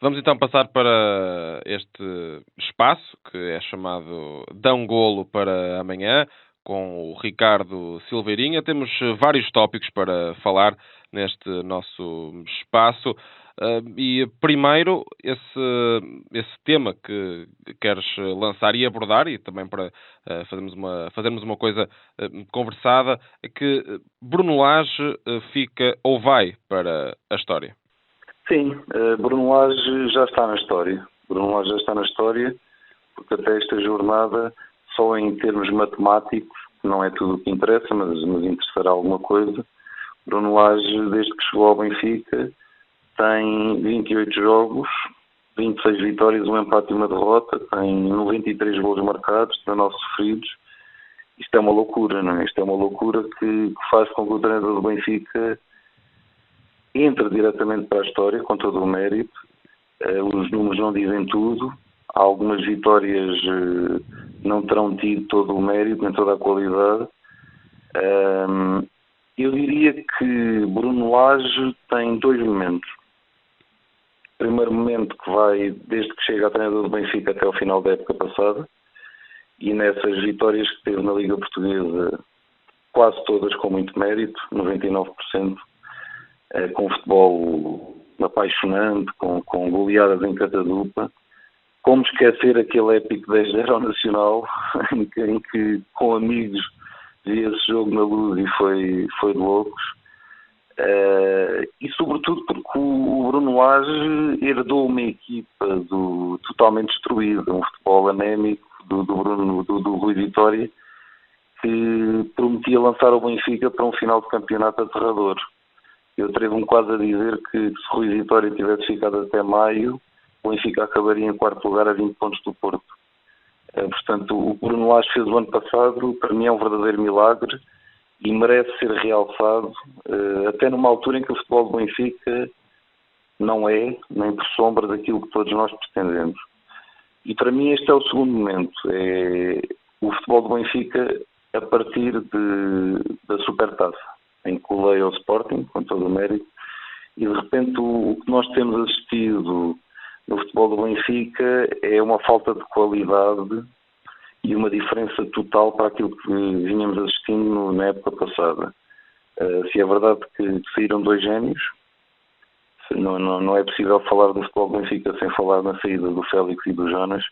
Vamos então passar para este espaço que é chamado Dão Golo para amanhã, com o Ricardo Silveirinha. Temos vários tópicos para falar neste nosso espaço. E primeiro, esse tema que queres lançar e abordar, e também para fazermos uma coisa conversada, é que Bruno Lage fica ou vai para a história. Sim, Bruno Lage já está na história. Bruno Lage já está na história, porque até esta jornada, só em termos matemáticos, não é tudo o que interessa, mas interessará alguma coisa. Bruno Lage, desde que chegou ao Benfica, tem 28 jogos, 26 vitórias, um empate e uma derrota, tem 93 golos marcados, 19 sofridos. Isto é uma loucura, não é? Isto é uma loucura que faz com que o treinador do Benfica entra diretamente para a história, com todo o mérito. Os números não dizem tudo. Algumas vitórias não terão tido todo o mérito, nem toda a qualidade. Eu diria que Bruno Lage tem dois momentos. O primeiro momento que vai desde que chega a treinador do Benfica até ao final da época passada, e nessas vitórias que teve na Liga Portuguesa, quase todas com muito mérito, 99%, com futebol apaixonante, com goleadas em catadupa. Como esquecer aquele épico 10-0 ao Nacional, em que com amigos vi esse jogo na Luz e foi de loucos. E sobretudo porque o Bruno Lage herdou uma equipa totalmente destruída, um futebol anémico do Rui Vitória, que prometia lançar o Benfica para um final de campeonato aterrador. Eu atrevo-me quase a dizer que se Rui Vitória tivesse ficado até maio, o Benfica acabaria em quarto lugar a 20 pontos do Porto. Portanto, o que Bruno Lage fez o ano passado, para mim é um verdadeiro milagre e merece ser realçado, até numa altura em que o futebol do Benfica não é, nem por sombra, daquilo que todos nós pretendemos. E para mim este é o segundo momento, é o futebol do Benfica a partir da Supertaça, em que coleia ao Sporting, com todo o mérito, e de repente o que nós temos assistido no futebol do Benfica é uma falta de qualidade e uma diferença total para aquilo que vinhamos assistindo na época passada. Se é verdade que saíram dois génios, não é possível falar do futebol do Benfica sem falar na saída do Félix e do Jonas,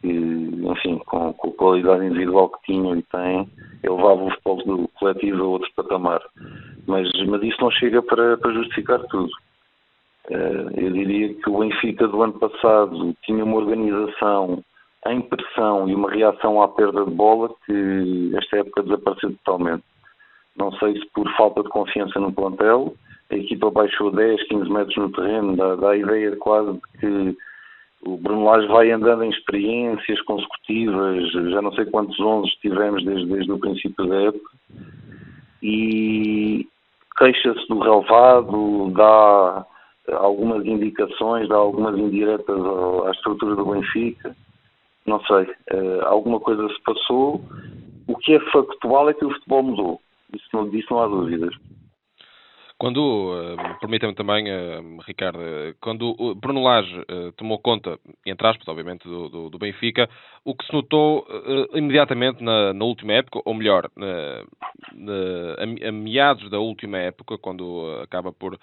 que, enfim, com a qualidade individual que tinham e têm, elevava o futebol do coletivo a outro patamar. Mas isso não chega para justificar tudo. Eu diria que o Benfica do ano passado tinha uma organização em pressão e uma reação à perda de bola que esta época desapareceu totalmente. Não sei se por falta de confiança no plantel, a equipa baixou 10, 15 metros no terreno, dá a ideia quase de que o Bruno Lage vai andando em experiências consecutivas, já não sei quantos 11 tivemos desde o princípio da época, e queixa-se do relevado, dá algumas indicações, dá algumas indiretas à estrutura do Benfica. Não sei, alguma coisa se passou. O que é factual é que o futebol mudou, disso não há dúvidas. Quando, permita-me também, Ricardo, quando o Bruno Lage tomou conta, entre aspas, obviamente, do Benfica, o que se notou imediatamente na última época, ou melhor, a meados da última época, quando acaba por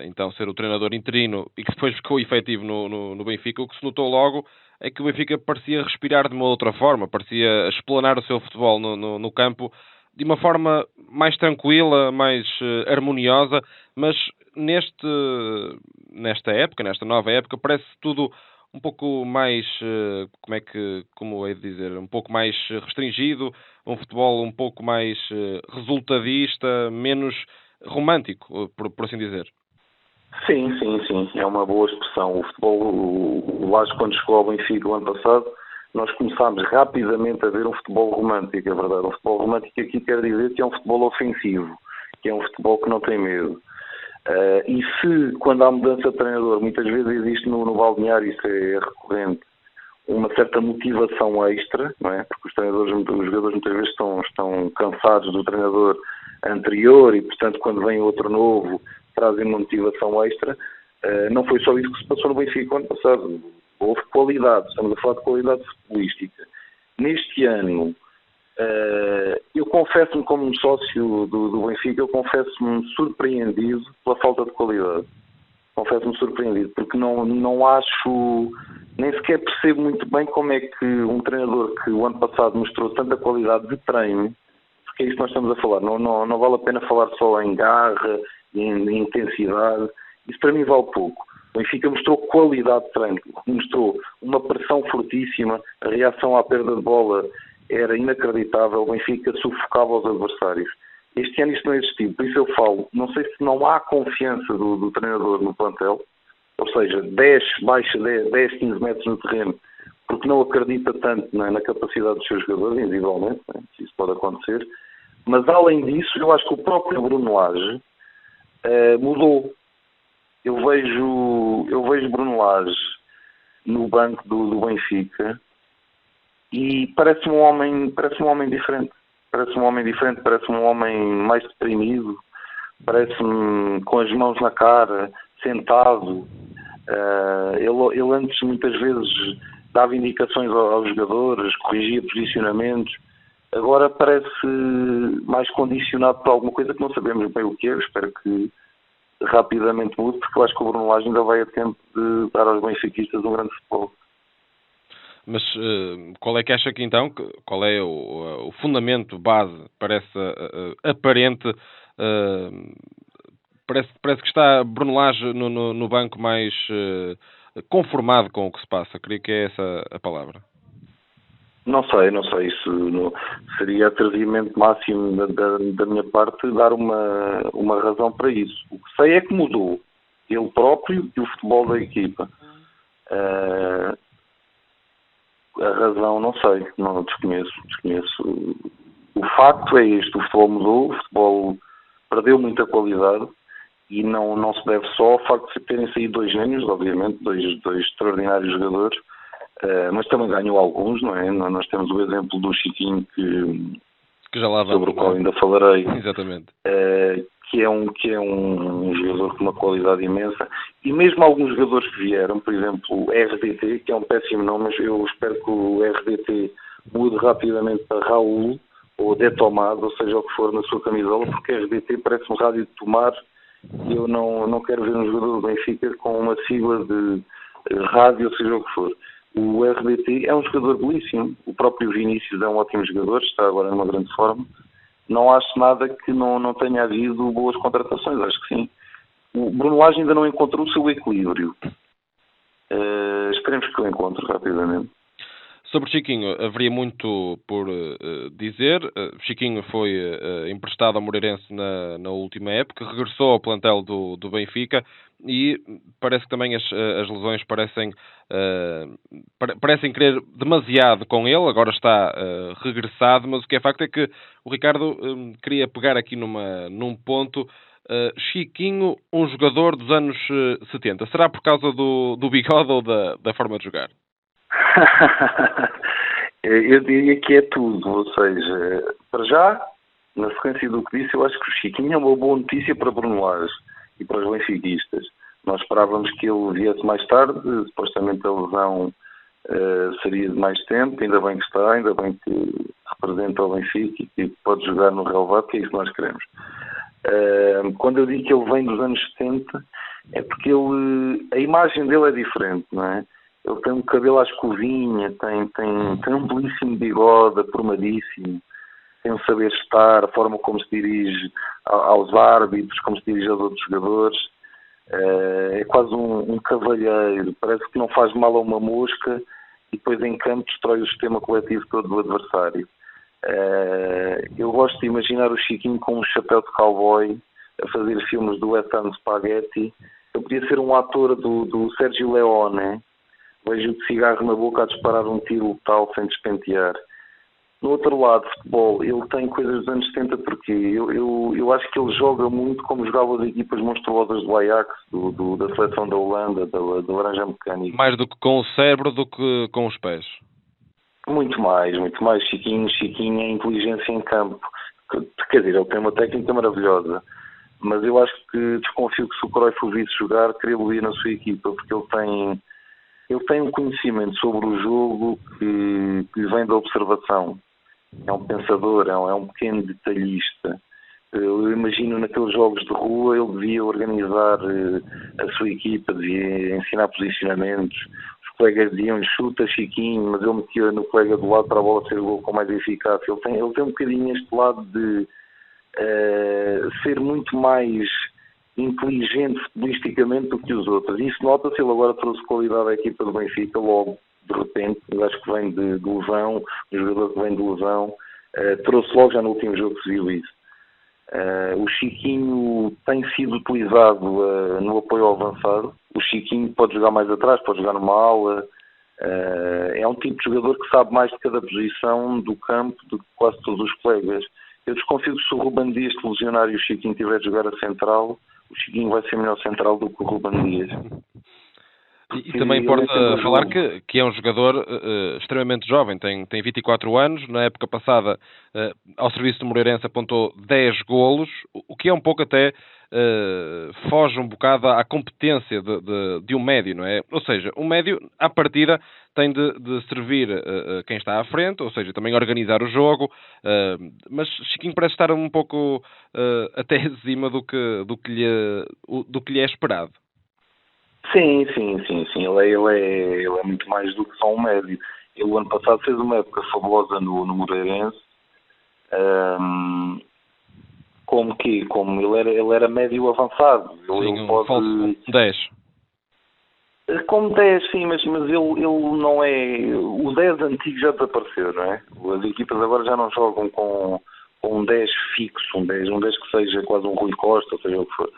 então ser o treinador interino e que depois ficou efetivo no Benfica, o que se notou logo é que o Benfica parecia respirar de uma outra forma, parecia explanar o seu futebol no campo de uma forma mais tranquila, mais harmoniosa, mas nesta época, nesta nova época, parece tudo um pouco mais, como hei de dizer, um pouco mais restringido, um futebol um pouco mais resultadista, menos romântico, por assim dizer. Sim, é uma boa expressão. O futebol, o Lage, quando chegou ao Benfica o ano passado, nós começámos rapidamente a ver um futebol romântico, é verdade. Um futebol romântico aqui quer dizer que é um futebol ofensivo, que é um futebol que não tem medo. E se, quando há mudança de treinador, muitas vezes existe no balneário, isso é recorrente, uma certa motivação extra, não é? Porque os jogadores muitas vezes estão cansados do treinador anterior e, portanto, quando vem outro novo, trazem uma motivação extra. Não foi só isso que se passou no Benfica o ano passado. Houve qualidade, estamos a falar de qualidade futebolística. Neste ano, eu confesso-me como um sócio do Benfica, eu confesso-me surpreendido pela falta de qualidade. Confesso-me surpreendido, porque não acho, nem sequer percebo muito bem como é que um treinador que o ano passado mostrou tanta qualidade de treino, porque é isso que nós estamos a falar, não vale a pena falar só em garra, em intensidade, isso para mim vale pouco. O Benfica mostrou qualidade de treino, mostrou uma pressão fortíssima, a reação à perda de bola era inacreditável, o Benfica sufocava os adversários. Este ano isto não existiu, por isso eu falo, não sei se não há confiança do treinador no plantel, ou seja, 10, 15 metros no terreno, porque não acredita tanto na capacidade dos seus jogadores, individualmente, né? Isso pode acontecer, mas além disso, eu acho que o próprio Bruno Lage mudou. Eu vejo Bruno Lage no banco do Benfica e parece um homem diferente. Parece um homem mais deprimido, parece-me com as mãos na cara, sentado. Ele antes muitas vezes dava indicações aos jogadores, corrigia posicionamentos. Agora parece mais condicionado por alguma coisa que não sabemos bem o que é. Eu espero que rapidamente mude, porque eu acho que o Bruno Lage ainda vai a tempo de dar aos benfiquistas um grande futebol. Mas qual é que acha que então, qual é o fundamento base para essa aparente, parece que está Bruno Lage no banco mais conformado com o que se passa? Creio que é essa a palavra. Não sei, isso seria atrevimento máximo da minha parte dar uma razão para isso. O que sei é que mudou ele próprio e o futebol da equipa. A razão não sei, não desconheço. O facto é este, o futebol mudou, o futebol perdeu muita qualidade e não se deve só ao facto de terem saído dois gênios, obviamente, dois extraordinários jogadores, mas também ganhou alguns, não é? Nós temos o exemplo do Chiquinho que já lá vamos, sobre o qual ainda falarei. Exatamente. Que é um jogador com uma qualidade imensa, e mesmo alguns jogadores que vieram, por exemplo o RDT, que é um péssimo nome, mas eu espero que o RDT mude rapidamente para Raul ou Detomado, ou seja o que for na sua camisola, porque RDT parece um rádio de tomar e eu não quero ver um jogador do Benfica com uma sigla de rádio, ou seja o que for. O RDT é um jogador belíssimo, o próprio Vinícius é um ótimo jogador, está agora numa grande forma. Não acho nada que não tenha havido boas contratações, acho que sim. O Bruno Lage ainda não encontrou o seu equilíbrio. Esperemos que o encontre rapidamente. Sobre Chiquinho, haveria muito por dizer. Chiquinho foi emprestado ao Moreirense na última época, regressou ao plantel do Benfica e parece que também as lesões parecem querer demasiado com ele. Agora está regressado, mas o que é facto é que o Ricardo queria pegar aqui num ponto. Chiquinho, um jogador dos anos 70. Será por causa do bigode ou da forma de jogar? Eu diria que é tudo, ou seja, para já, na sequência do que disse, eu acho que o Chiquinho é uma boa notícia para Bruno Lage e para os benfiquistas. Nós esperávamos que ele viesse mais tarde, supostamente a lesão seria de mais tempo, ainda bem que está, ainda bem que representa o Benfica e que pode jogar no relevado, que é isso que nós queremos. Quando eu digo que ele vem dos anos 70, é porque a imagem dele é diferente, não é? Ele tem um cabelo à escovinha, tem um belíssimo bigode, aprumadíssimo, tem um saber estar, a forma como se dirige aos árbitros, como se dirige aos outros jogadores. É quase um cavalheiro, parece que não faz mal a uma mosca e depois em campo destrói o sistema coletivo todo do adversário. Eu gosto de imaginar o Chiquinho com um chapéu de cowboy a fazer filmes do Western Spaghetti. Eu podia ser um ator do Sergio Leone. Vejo de cigarro na boca a disparar um tiro letal sem despentear. No outro lado, futebol, ele tem coisas dos anos 70 porque eu acho que ele joga muito como jogava as equipas monstruosas do Ajax, da seleção da Holanda, da Laranja Mecânica. Mais do que com o cérebro do que com os pés. Muito mais. Chiquinho é inteligência em campo. Quer dizer, ele tem uma técnica maravilhosa. mas eu acho que desconfio que se o Cruyff o visse jogar, queria ir na sua equipa, porque ele tem um conhecimento sobre o jogo que lhe vem da observação. É um pensador, é um pequeno detalhista. Eu imagino naqueles jogos de rua ele devia organizar a sua equipa, devia ensinar posicionamentos. Os colegas diziam chuta Chiquinho, mas ele metia no colega do lado para a bola ser o gol com mais eficácia. Ele tem um bocadinho este lado de ser muito mais inteligente futebolisticamente do que os outros. Isso nota-se. Ele agora trouxe qualidade à equipa do Benfica logo, de repente. Eu acho que vem de lesão, um jogador que vem de lesão. Trouxe logo, já no último jogo se viu isso. O Chiquinho tem sido utilizado no apoio ao avançado. O Chiquinho pode jogar mais atrás, pode jogar numa ala. É um tipo de jogador que sabe mais de cada posição do campo do que quase todos os colegas. Eu desconfio que se o Ruben Dias te lesionar e o Chiquinho tiver de jogar a central, o Chiquinho vai ser melhor central do que o Ruben Dias. E também importa falar que é um jogador extremamente jovem, tem 24 anos, na época passada ao serviço do Moreirense apontou 10 golos, o que é um pouco até foge um bocado à competência de um médio, não é? Ou seja, um médio à partida tem de servir quem está à frente, ou seja, também organizar o jogo, mas Chiquinho parece estar um pouco até acima do que lhe é esperado. Sim. Ele é muito mais do que só um médio. Ele, o ano passado, fez uma época fabulosa no Moreirense. Como ele era médio avançado. Sim, ele pode... falso 10. Como 10, sim, mas ele não é... O 10 antigo já desapareceu, não é? As equipas agora já não jogam com um 10 fixo, um 10 que seja quase um Rui Costa, ou seja o que for.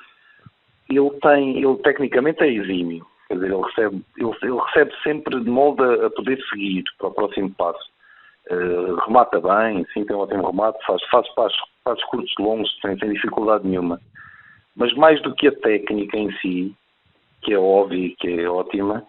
Ele tecnicamente é exímio, quer dizer, ele recebe sempre de molde a poder seguir para o próximo passo. Remata bem, sim, tem um ótimo remate, faz passos curtos e longos sem dificuldade nenhuma. Mas mais do que a técnica em si, que é óbvia e que é ótima,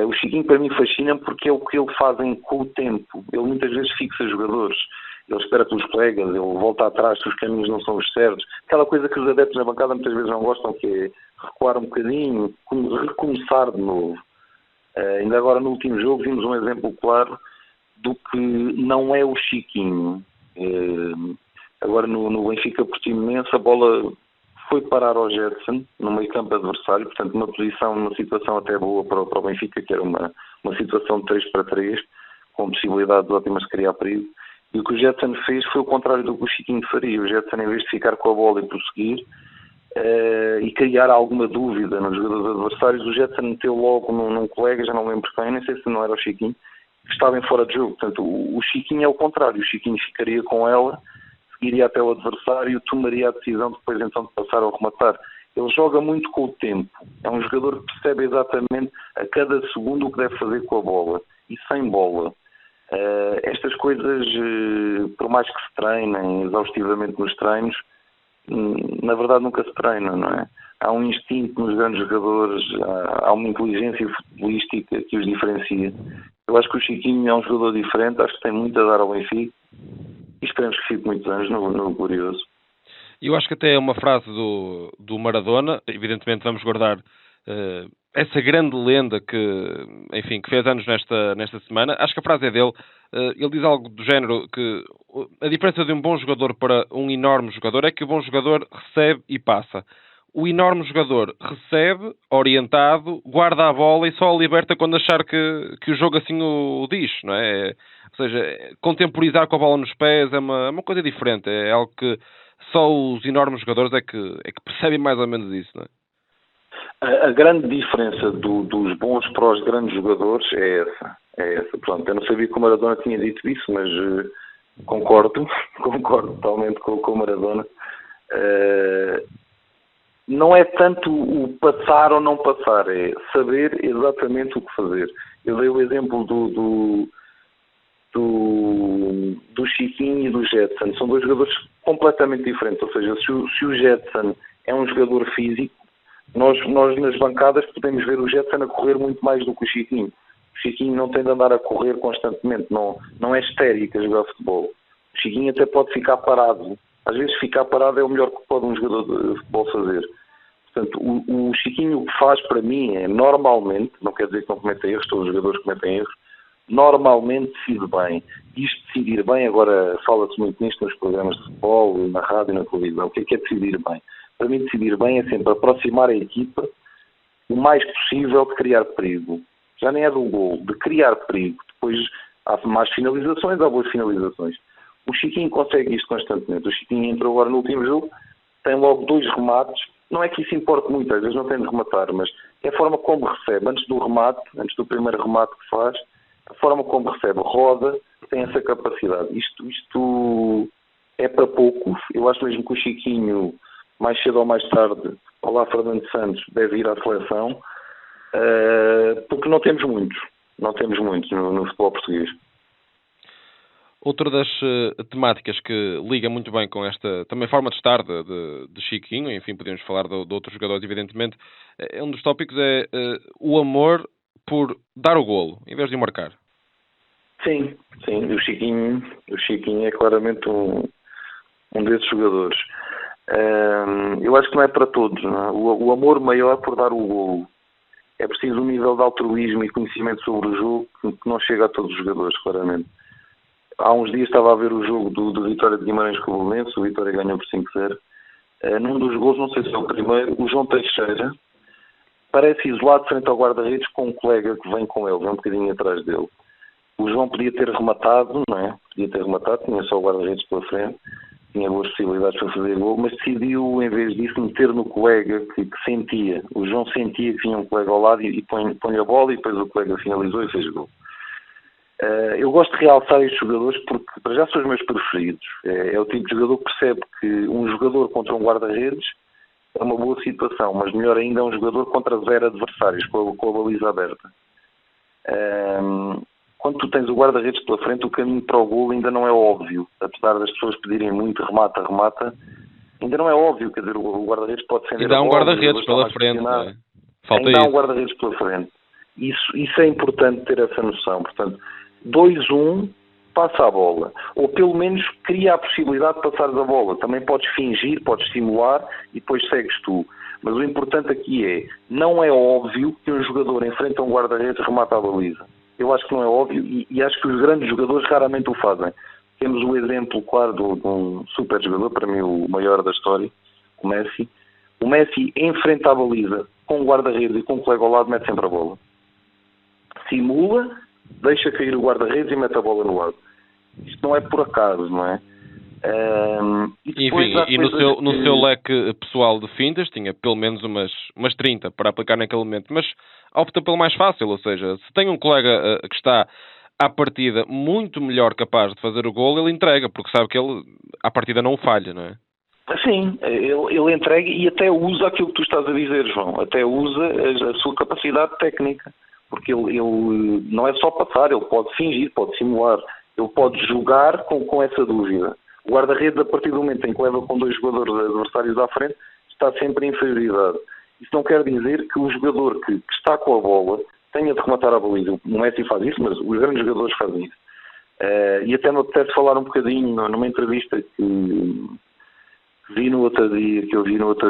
o Chiquinho para mim fascina porque é o que ele faz com o tempo. Ele muitas vezes fixa jogadores. Ele espera pelos colegas, ele volta atrás se os caminhos não são os certos. Aquela coisa que os adeptos na bancada muitas vezes não gostam, que é recuar um bocadinho, recomeçar de novo. Ainda agora no último jogo vimos um exemplo claro do que não é o Chiquinho. Agora no Benfica Portimonense a bola foi parar ao Jetson, no meio campo adversário, portanto numa situação até boa para o Benfica, que era uma situação de 3-3, com possibilidade de ótimas de criar perigo. E o que o Jetson fez foi o contrário do que o Chiquinho faria. O Jetson, em vez de ficar com a bola e prosseguir e criar alguma dúvida nos jogadores adversários, o Jetson meteu logo num colega, já não lembro quem, nem sei se não era o Chiquinho, que estava em fora de jogo. Portanto, o Chiquinho é o contrário. O Chiquinho ficaria com ela, seguiria até o adversário, tomaria a decisão depois então de passar ou rematar. Ele joga muito com o tempo. É um jogador que percebe exatamente a cada segundo o que deve fazer com a bola. E sem bola. Estas coisas, por mais que se treinem exaustivamente nos treinos, na verdade nunca se treinam, não é? Há um instinto nos grandes jogadores, há uma inteligência futebolística que os diferencia. Eu acho que o Chiquinho é um jogador diferente, acho que tem muito a dar ao Benfica e esperemos que fique muitos anos no Glorioso. Eu acho que até é uma frase do Maradona, evidentemente vamos guardar essa grande lenda que fez anos nesta semana. Acho que a frase é dele. Ele diz algo do género que a diferença de um bom jogador para um enorme jogador é que o bom jogador recebe e passa. O enorme jogador recebe, orientado, guarda a bola e só a liberta quando achar que o jogo assim o diz, não é? Ou seja, contemporizar com a bola nos pés é uma coisa diferente. É algo que só os enormes jogadores é que percebem mais ou menos isso, não é? A grande diferença dos bons para os grandes jogadores é essa. Pronto, eu não sabia que o Maradona tinha dito isso, mas concordo totalmente com o Maradona. Não é tanto o passar ou não passar, é saber exatamente o que fazer. Eu dei o exemplo do Chiquinho e do Jetson. São dois jogadores completamente diferentes. Ou seja, se o Jetson é um jogador físico, nós nas bancadas podemos ver o Jetson a correr muito mais do que o Chiquinho. O Chiquinho não tem de andar a correr constantemente, não é estérico a jogar futebol. O Chiquinho até pode ficar parado às vezes ficar parado é o melhor que pode um jogador de futebol fazer. Portanto, o Chiquinho o que faz para mim é, normalmente, não quer dizer que não cometa erros, todos os jogadores cometem erros, normalmente decide bem. Isto decidir bem, agora fala-se muito nisto nos programas de futebol, na rádio e na televisão. O que é decidir bem? Para mim, decidir bem é sempre aproximar a equipa o mais possível de criar perigo. Já nem é do gol, de criar perigo. Depois há más finalizações, há boas finalizações. O Chiquinho consegue isto constantemente. O Chiquinho entrou agora no último jogo, tem logo 2 remates. Não é que isso importe muito, às vezes não tem de rematar, mas é a forma como recebe. Antes do remate, antes do primeiro remate que faz, a forma como recebe, roda, tem essa capacidade. Isto é para poucos. Eu acho mesmo que o Chiquinho, mais cedo ou mais tarde, olá Fernando Santos, deve ir à seleção, porque não temos muitos. Não temos muitos no futebol português. Outra das temáticas que liga muito bem com esta também forma de estar de Chiquinho, enfim, podemos falar de outros jogadores, evidentemente, um dos tópicos é o amor por dar o golo, em vez de o marcar. Sim, o Chiquinho é claramente um desses jogadores. Eu acho que não é para todos, não é? O amor maior por dar o golo. É preciso um nível de altruísmo e conhecimento sobre o jogo que não chega a todos os jogadores, claramente. Há uns dias estava a ver o jogo do Vitória de Guimarães com o Belenenses, o Vitória ganhou por 5-0. Num dos gols, não sei se é o primeiro, o João Teixeira parece isolado frente ao guarda-redes com um colega que vem com ele, vem um bocadinho atrás dele. O João podia ter rematado, não é? Podia ter rematado, tinha só o guarda-redes pela frente, tinha boas possibilidades para fazer gol, mas decidiu, em vez disso, meter no colega que sentia. O João sentia que tinha um colega ao lado e põe a bola e depois o colega finalizou e fez gol. Eu gosto de realçar estes jogadores porque, para já, são os meus preferidos. É o tipo de jogador que percebe que um jogador contra um guarda-redes é uma boa situação, mas melhor ainda é um jogador contra 0 adversários, com a baliza aberta. Quando tu tens o guarda-redes pela frente, o caminho para o golo ainda não é óbvio. Apesar das pessoas pedirem muito remata, ainda não é óbvio. Quer dizer, o guarda-redes pode defender ainda a bola. Ainda há um guarda-redes pela frente, não é? Falta ainda isso. Há um guarda-redes pela frente. Isso é importante ter essa noção. Portanto, 2-1, passa a bola. Ou pelo menos cria a possibilidade de passares a bola. Também podes fingir, podes simular e depois segues tu. Mas o importante aqui é, não é óbvio que um jogador enfrenta um guarda-redes e remata a baliza. Eu acho que não é óbvio e acho que os grandes jogadores raramente o fazem. Temos o exemplo, claro, de um super jogador, para mim o maior da história, o Messi. O Messi enfrenta a baliza com o guarda-redes e com o colega ao lado, mete sempre a bola. Simula, deixa cair o guarda-redes e mete a bola no lado. Isto não é por acaso, não é? Enfim, no seu leque pessoal de fintas tinha pelo menos umas 30 para aplicar naquele momento, mas opta pelo mais fácil, ou seja, se tem um colega que está à partida muito melhor capaz de fazer o golo, ele entrega, porque sabe que ele à partida não o falha, não é? Sim, ele entrega e até usa aquilo que tu estás a dizer, João, até usa a sua capacidade técnica, porque ele não é só passar, ele pode fingir, pode simular, ele pode jogar com essa dúvida. O guarda-redes, a partir do momento em que leva com 2 jogadores adversários à frente, está sempre em inferioridade. Isso não quer dizer que o jogador que está com a bola tenha de rematar a baliza. O Messi faz isso, mas os grandes jogadores fazem isso. E até me apetece falar um bocadinho numa entrevista que eu vi no outro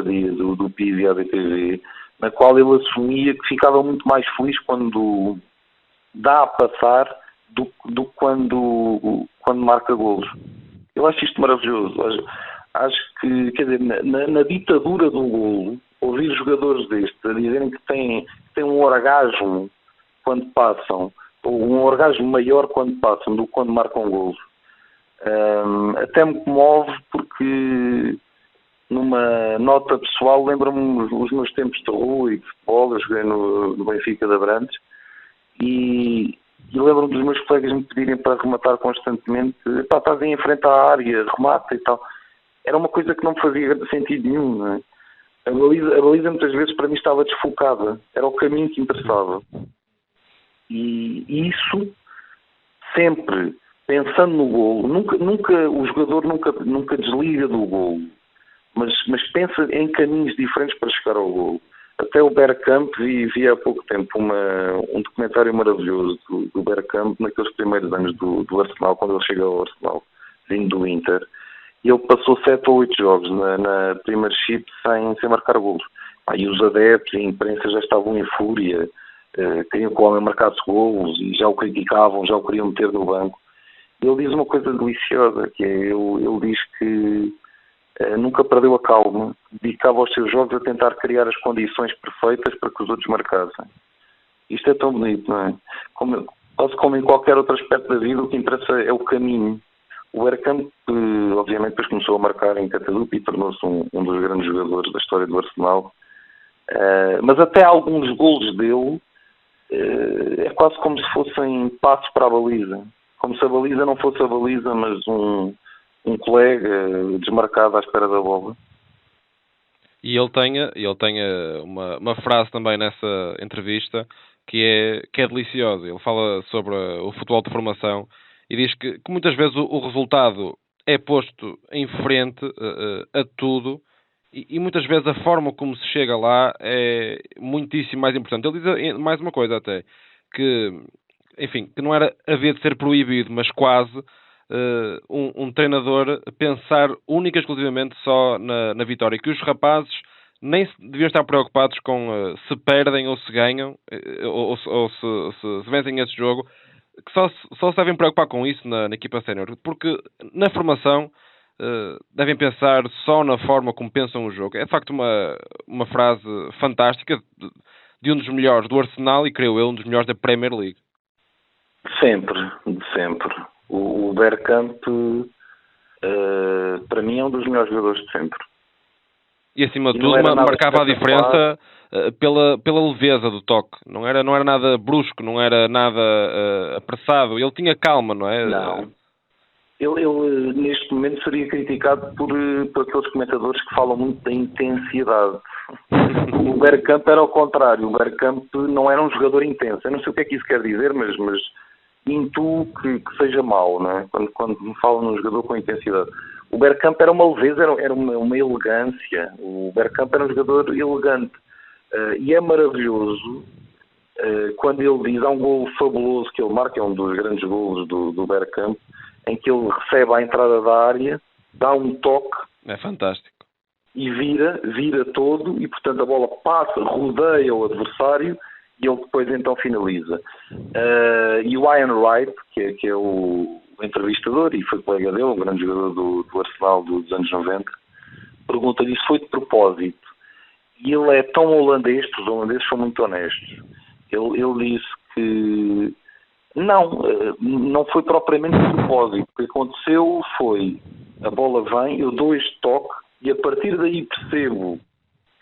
dia do Pizzi à BTV, na qual ele assumia que ficava muito mais feliz quando dá a passar do que quando marca golos. Eu acho isto maravilhoso. Acho que, quer dizer, na ditadura do golo, ouvir jogadores destes a dizerem que têm um orgasmo quando passam, ou um orgasmo maior quando passam do que quando marcam golos. Até me comove porque, numa nota pessoal, lembro-me os meus tempos de rua e de futebol. Eu joguei no Benfica de Abrantes e lembro-me dos meus colegas me pedirem para rematar constantemente. Estás em frente à área, remata e tal. Era uma coisa que não me fazia sentido nenhum, não é? A baliza muitas vezes para mim estava desfocada. Era o caminho que interessava. E isso, sempre pensando no golo, o jogador nunca desliga do golo, mas pensa em caminhos diferentes para chegar ao golo. Até o Bergkamp, vi há pouco tempo um documentário maravilhoso do Bergkamp naqueles primeiros anos do Arsenal, quando ele chega ao Arsenal, vindo do Inter. ele passou 7 ou 8 jogos na Premiership sem marcar golos. E os adeptos e a imprensa já estavam em fúria, queriam que o homem marcasse golos e já o criticavam, já o queriam meter no banco. Ele diz uma coisa deliciosa, que é, ele diz que nunca perdeu a calma, dedicava os seus jogos a tentar criar as condições perfeitas para que os outros marcassem. Isto é tão bonito, não é? Quase como em qualquer outro aspecto da vida, o que interessa é o caminho. O Bergkamp, obviamente, depois começou a marcar em Catadupa e tornou-se um dos grandes jogadores da história do Arsenal. Mas até alguns golos dele é quase como se fossem passos para a baliza. Como se a baliza não fosse a baliza, mas um colega desmarcado à espera da bola. E ele tem uma frase também nessa entrevista que é deliciosa. Ele fala sobre o futebol de formação e diz que muitas vezes o resultado é posto em frente a tudo e muitas vezes a forma como se chega lá é muitíssimo mais importante. Ele diz mais uma coisa até, que não havia de ser proibido, mas quase um treinador pensar única e exclusivamente só na vitória, que os rapazes nem deviam estar preocupados com se perdem ou se ganham, ou se vencem esse jogo, que só se devem preocupar com isso na equipa sénior, porque na formação devem pensar só na forma como pensam o jogo. É de facto uma frase fantástica de um dos melhores do Arsenal e, creio eu, um dos melhores da Premier League. Sempre. O Bergkamp, para mim, é um dos melhores jogadores de sempre. E acima de tudo marcava a diferença pela leveza do toque. Não era nada brusco, não era nada apressado. Ele tinha calma, não é? Não. Ele neste momento seria criticado por aqueles comentadores que falam muito da intensidade. O Bergkamp era ao contrário. O Bergkamp não era um jogador intenso. Eu não sei o que é que isso quer dizer, mas intuo que seja mau, não é? Quando me falam num jogador com intensidade. O Bergkamp era uma leveza, era uma elegância. O Bergkamp era um jogador elegante. E é maravilhoso quando ele diz, há um golo fabuloso que ele marca, é um dos grandes golos do Bergkamp, em que ele recebe à entrada da área, dá um toque. É fantástico. E vira todo, e portanto a bola passa, rodeia o adversário, e ele depois então finaliza. E o Ian Wright, que é o entrevistador, e foi colega dele, um grande jogador do Arsenal dos anos 90, pergunta-lhe se foi de propósito. E ele é tão holandês, os holandeses são muito honestos. Ele disse que não foi propriamente de propósito. O que aconteceu foi, a bola vem, eu dou este toque, e a partir daí percebo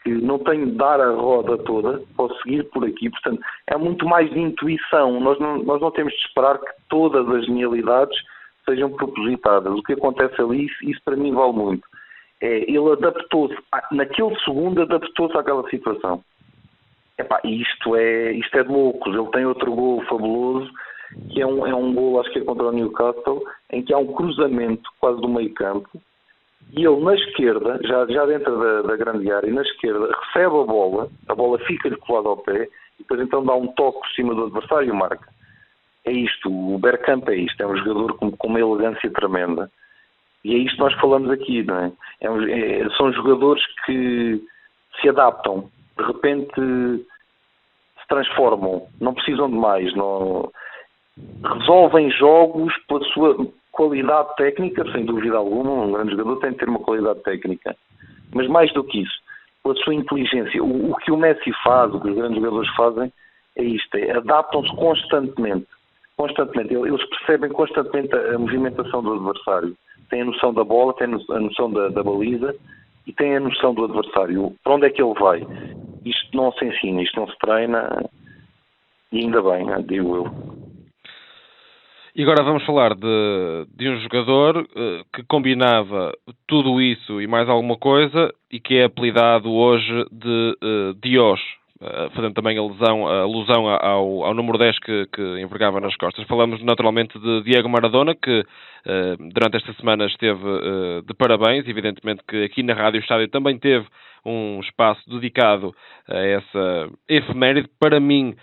que não tenho de dar a roda toda, posso seguir por aqui. Portanto, é muito mais de intuição. Nós não temos de esperar que todas as genialidades sejam propositadas. O que acontece ali, isso para mim vale muito. Ele adaptou-se, naquele segundo adaptou-se àquela situação. E isto é de loucos. Ele tem outro gol fabuloso, que é um gol, acho que é contra o Newcastle, em que há um cruzamento quase do meio campo, e ele na esquerda, já dentro da grande área, na esquerda, recebe a bola fica-lhe colada ao pé, e depois então dá um toque por cima do adversário e marca. É isto, o Bergkamp é isto, é um jogador com uma elegância tremenda. E é isto que nós falamos aqui, não é? São jogadores que se adaptam, de repente se transformam, não precisam de mais, resolvem jogos pela sua qualidade técnica, sem dúvida alguma. Um grande jogador tem de ter uma qualidade técnica, mas mais do que isso, pela sua inteligência. O que o Messi faz, o que os grandes jogadores fazem, é isto, adaptam-se constantemente. Eles percebem constantemente a movimentação do adversário, têm a noção da bola, têm a noção da baliza e têm a noção do adversário, para onde é que ele vai. Isto não se ensina, isto não se treina, e ainda bem, digo eu. E agora vamos falar de um jogador que combinava tudo isso e mais alguma coisa e que é apelidado hoje de Dios, fazendo também alusão ao número 10 que envergava nas costas. Falamos naturalmente de Diego Maradona, que durante esta semana esteve de parabéns. Evidentemente que aqui na Rádio Estádio também teve um espaço dedicado a essa efeméride. Para mim,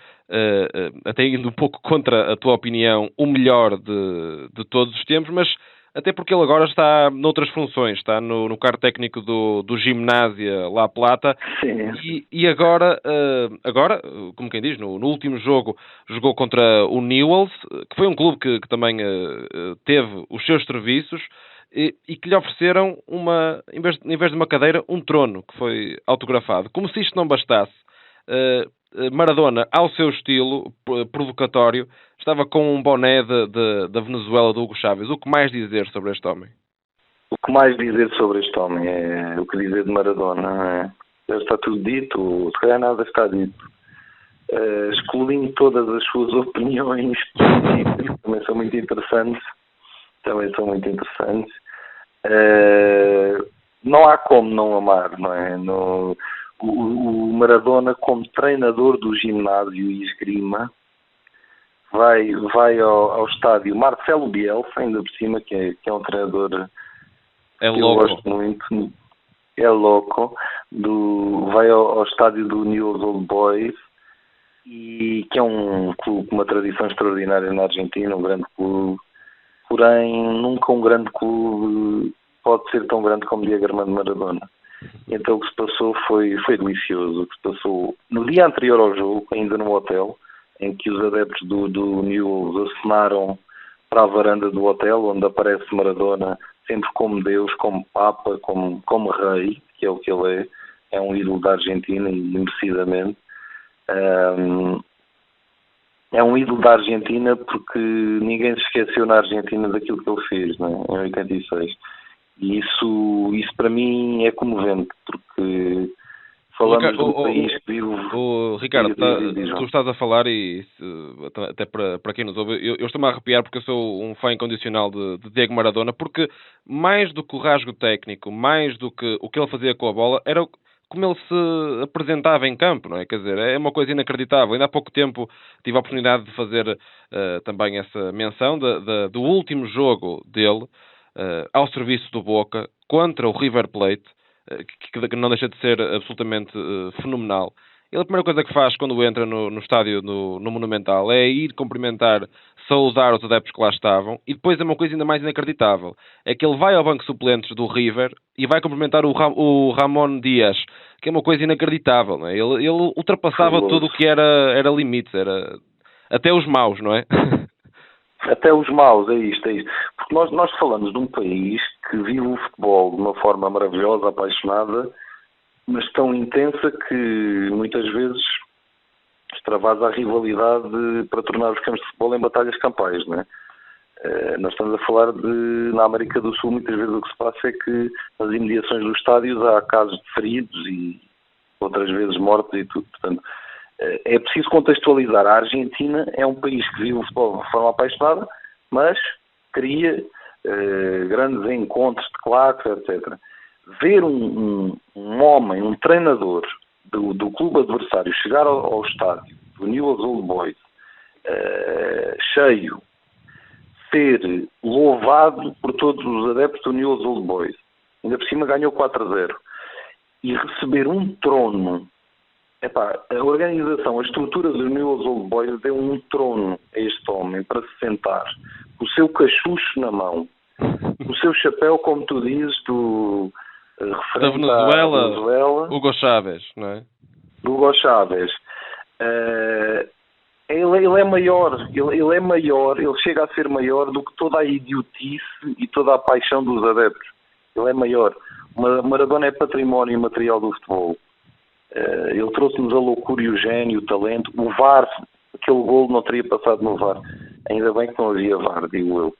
até indo um pouco contra a tua opinião, o melhor de todos os tempos, mas até porque ele agora está noutras funções, está no cargo técnico do Gimnasia La Plata. Sim. E agora, como quem diz, no último jogo jogou contra o Newell's, que foi um clube que também teve os seus serviços e que lhe ofereceram em vez de uma cadeira, um trono que foi autografado. Como se isto não bastasse, Maradona, ao seu estilo provocatório, estava com um boné da Venezuela do Hugo Chávez. O que mais dizer sobre este homem? O que mais dizer sobre este homem é o que dizer de Maradona. Já está tudo dito, se calhar nada está dito. Excluindo todas as suas opiniões políticas, que também são muito interessantes. Não há como não amar, não é? O Maradona, como treinador do ginásio e esgrima, vai ao estádio Marcelo Bielsa, ainda por cima, que é um treinador que eu gosto muito, é louco, vai ao estádio do Newell's Old Boys, e que é um clube com uma tradição extraordinária na Argentina, um grande clube, porém nunca um grande clube pode ser tão grande como Diego Armando Maradona. Então o que se passou foi delicioso. O que se passou no dia anterior ao jogo, ainda no hotel, em que os adeptos do Newell's acenaram para a varanda do hotel, onde aparece Maradona sempre como Deus, como Papa, como Rei, que é o que ele é um ídolo da Argentina e merecidamente. É um ídolo da Argentina porque ninguém se esqueceu na Argentina daquilo que ele fez, não é? Em 86. E isso para mim é comovente, porque falamos de um país que vive... Ricardo, tu estás a falar e até para quem nos ouve, eu estou-me a arrepiar porque eu sou um fã incondicional de Diego Maradona, porque mais do que o rasgo técnico, mais do que o que ele fazia com a bola, era como ele se apresentava em campo, não é? Quer dizer, é uma coisa inacreditável. Ainda há pouco tempo tive a oportunidade de fazer também essa menção do último jogo dele, ao serviço do Boca, contra o River Plate, que não deixa de ser absolutamente fenomenal. Ele, a primeira coisa que faz quando entra no estádio, no Monumental, é ir cumprimentar, saudar os adeptos que lá estavam, e depois é uma coisa ainda mais inacreditável, é que ele vai ao banco de suplentes do River e vai cumprimentar o Ramon Dias, que é uma coisa inacreditável, não é? Ele ultrapassava tudo o que era limites, era até os maus, não é? Até os maus, é isto. Porque nós falamos de um país que vive o futebol de uma forma maravilhosa, apaixonada, mas tão intensa que muitas vezes extravasa a rivalidade para tornar os campos de futebol em batalhas campais, não é? Nós estamos a falar na América do Sul, muitas vezes o que se passa é que nas imediações dos estádios há casos de feridos e outras vezes mortos e tudo. Portanto, é preciso contextualizar. A Argentina é um país que vive o futebol de forma apaixonada, mas cria grandes encontros de claques, etc. Ver um homem, um treinador do clube adversário chegar ao estádio do Newell's Old Boys cheio, ser louvado por todos os adeptos do Newell's Old Boys, ainda por cima ganhou 4-0, e receber um trono. A organização, a estrutura do Newell's Old Boys deu um trono a este homem para se sentar, com o seu cachucho na mão, o seu chapéu, como tu dizes, referente da Venezuela, Hugo Chávez, não é? Hugo Chávez. Ele é maior, ele chega a ser maior do que toda a idiotice e toda a paixão dos adeptos. Ele é maior. Maradona é património imaterial do futebol. Ele trouxe-nos a loucura e o gênio, o talento. O VAR, aquele golo não teria passado no VAR. Ainda bem que não havia VAR, digo eu.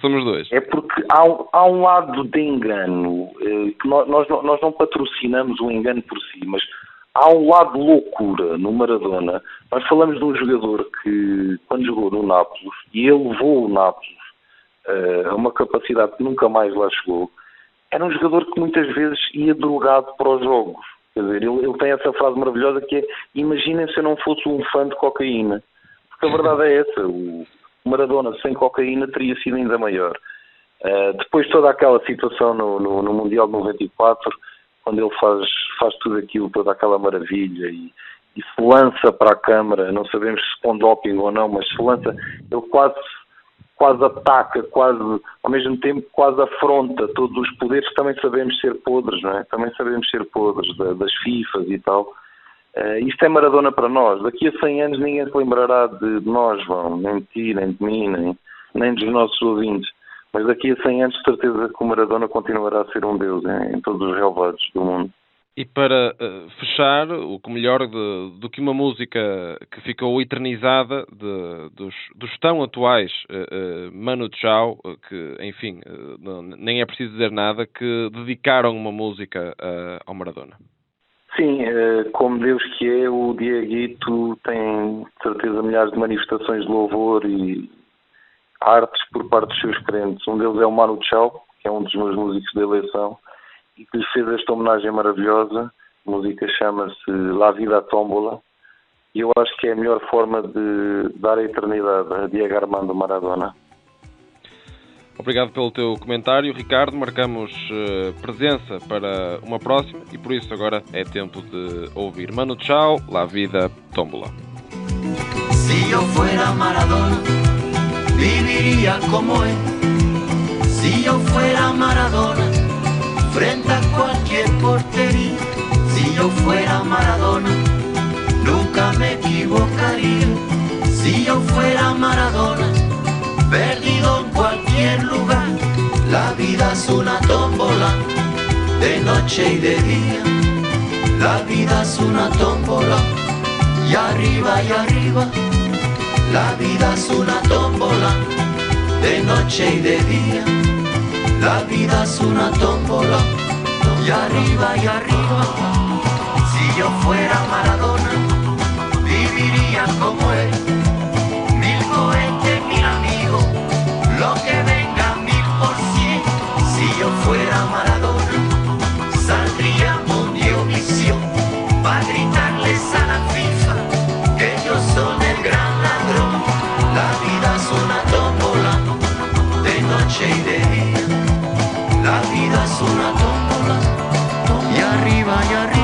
Somos dois. É porque há um lado de engano, que nós não patrocinamos o engano por si, mas há um lado de loucura no Maradona. Nós falamos de um jogador que, quando jogou no Nápoles, e ele levou o Nápoles a uma capacidade que nunca mais lá chegou, era um jogador que muitas vezes ia drogado para os jogos. Quer dizer, ele tem essa frase maravilhosa que é: imaginem se eu não fosse um fã de cocaína. Porque a verdade é essa, o Maradona sem cocaína teria sido ainda maior. Depois toda aquela situação no Mundial de 94, quando ele faz tudo aquilo, toda aquela maravilha e se lança para a câmara, não sabemos se com doping ou não, mas se lança, ele quase quase ataca, quase, ao mesmo tempo, quase afronta todos os poderes que também sabemos ser podres, não é? Também sabemos ser podres das FIFAs e tal. Isto é Maradona para nós. Daqui a 100 anos ninguém se lembrará de nós, João, nem de ti, nem de mim, nem dos nossos ouvintes. Mas daqui a 100 anos, de certeza que o Maradona continuará a ser um deus em todos os relevados do mundo. E para fechar, o que melhor do que uma música que ficou eternizada dos tão atuais Manu Chao, que, enfim, nem é preciso dizer nada, que dedicaram uma música ao Maradona. Sim, como Deus que é, o Dieguito tem, de certeza, milhares de manifestações de louvor e artes por parte dos seus crentes. Um deles é o Manu Chao, que é um dos meus músicos de eleição, e que lhe fez esta homenagem maravilhosa. A música chama-se La Vida Tombola, e eu acho que é a melhor forma de dar a eternidade a Diego Armando Maradona. Obrigado pelo teu comentário, Ricardo. Marcamos presença para uma próxima e por isso agora é tempo de ouvir Manu Chao, La Vida Tombola. Si yo fuera Maradona, viviría como él. Si yo fuera Maradona, frente a cualquier portería. Si yo fuera Maradona, nunca me equivocaría. Si yo fuera Maradona, perdido en cualquier lugar. La vida es una tómbola, de noche y de día. La vida es una tómbola, y arriba y arriba. La vida es una tómbola, de noche y de día. La vida es una tómbola, y arriba y arriba. Si yo fuera Maradona, viviría como él. 1000 cohetes, 1000 amigos, lo que venga 1000%. Si yo fuera Maradona, saldría Mundiovisión para gritarles a la FIFA que ellos son el gran ladrón. La vida es una tómbola, de noche y de día. La vida es una tómbola, y arriba y arriba.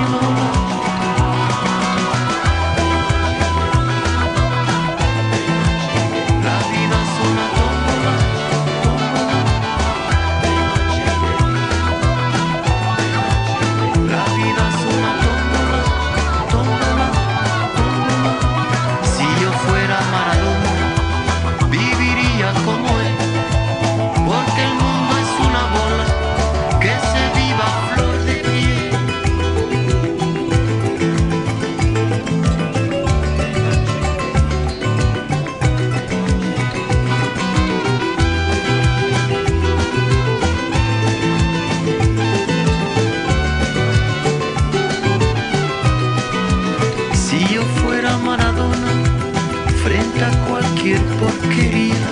Porquería,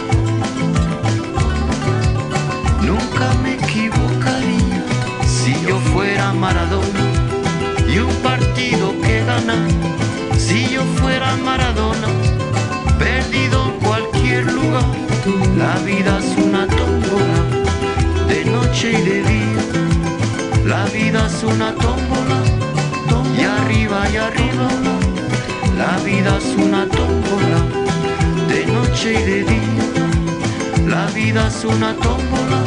nunca me equivocaría. Si yo fuera Maradona y un partido que ganar. Si yo fuera Maradona, perdido en cualquier lugar. La vida es una tómbola, de noche y de día. La vida es una tómbola, y arriba y arriba. La vida es una tómbola, de noche y de día. La vida es una tómbola,